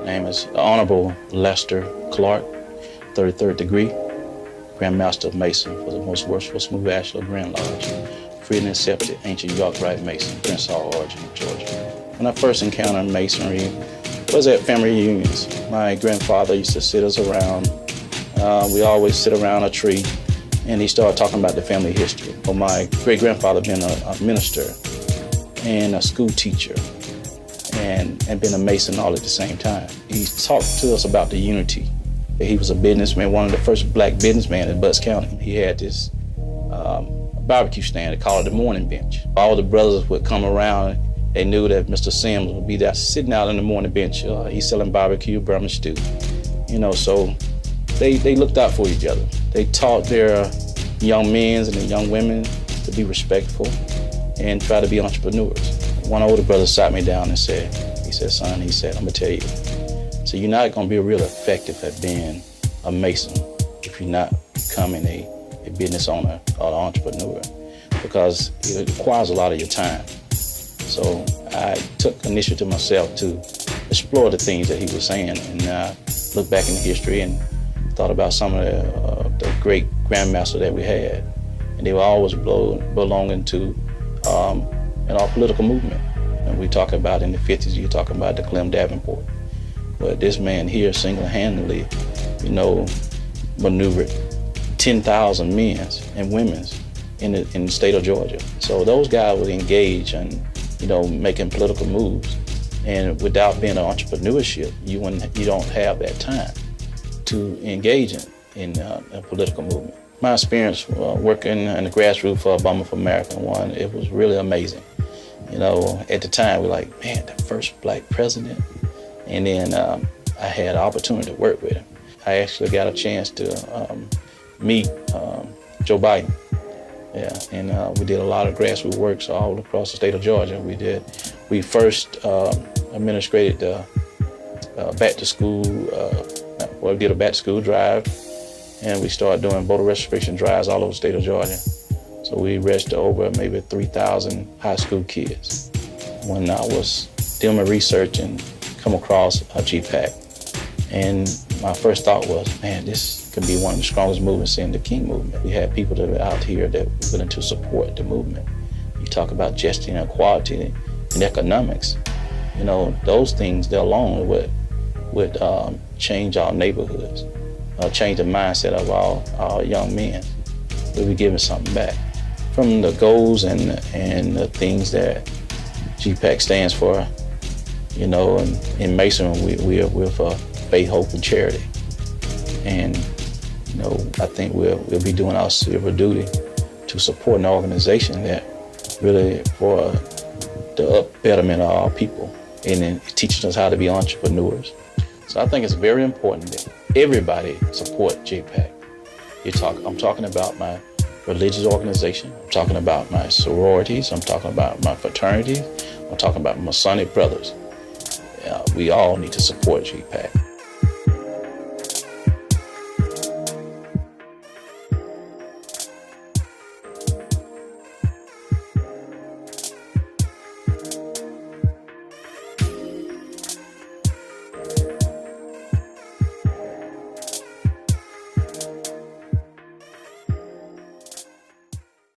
name is the Honorable Lester Clark, 33rd degree, Grand Master of Mason for the Most Worshipful Smooth Asheville Grand Lodge, free and accepted ancient York-Rite Mason, Prince Hall origin, Georgia. When I first encountered Masonry, was at family reunions. My grandfather used to sit us around. We always sit around a tree, and he started talking about the family history. Well, my great-grandfather been a minister and a school teacher and been a Mason all at the same time. He talked to us about the unity. He was a businessman, one of the first black businessmen in Butts County. He had this barbecue stand. They called it the morning bench. All the brothers would come around. They knew that Mr. Sims would be there sitting out on the morning bench. He's selling barbecue, Burma stew. You know, so they looked out for each other. They taught their young men and the young women to be respectful and try to be entrepreneurs. One older brother sat me down and said, son, I'm gonna tell you, so you're not gonna be real effective at being a Mason if you're not becoming a business owner or an entrepreneur, because it requires a lot of your time. So I took initiative myself to explore the things that he was saying, and look back in history and thought about some of the great grandmasters that we had, and they were always belonging to our political movement. And we talk about in the 50s, you're talking about the Clem Davenport. But this man here single-handedly, maneuvered 10,000 men and women in the state of Georgia. So those guys would engage in, making political moves. And without being an entrepreneurship, you don't have that time to engage in a political movement. My experience working in the grassroots for Obama for America, it was really amazing. At the time, we're like, man, the first black president. And then I had an opportunity to work with him. I actually got a chance to meet Joe Biden. Yeah, and we did a lot of grassroots work all across the state of Georgia. We first administrated the back to school, we did a back to school drive, and we started doing voter registration drives all over the state of Georgia. So we registered over maybe 3,000 high school kids. When I was doing my research and come across JEEPAC, and my first thought was, man, this could be one of the strongest movements in the King movement. We had people that were out here that were willing to support the movement. You talk about justice and equality and economics. Those things, they alone would change our neighborhoods, change the mindset of our young men. We'll be giving something back. From the goals and the things that JEEPAC stands for, in Mason, we're for faith, hope, and charity. And, I think we'll be doing our silver duty to support an organization that really for the betterment of our people and then teaching us how to be entrepreneurs. So I think it's very important that everybody support JEEPAC. I'm talking about my religious organization. I'm talking about my sororities. I'm talking about my fraternities. I'm talking about Masonic brothers. We all need to support JEEPAC.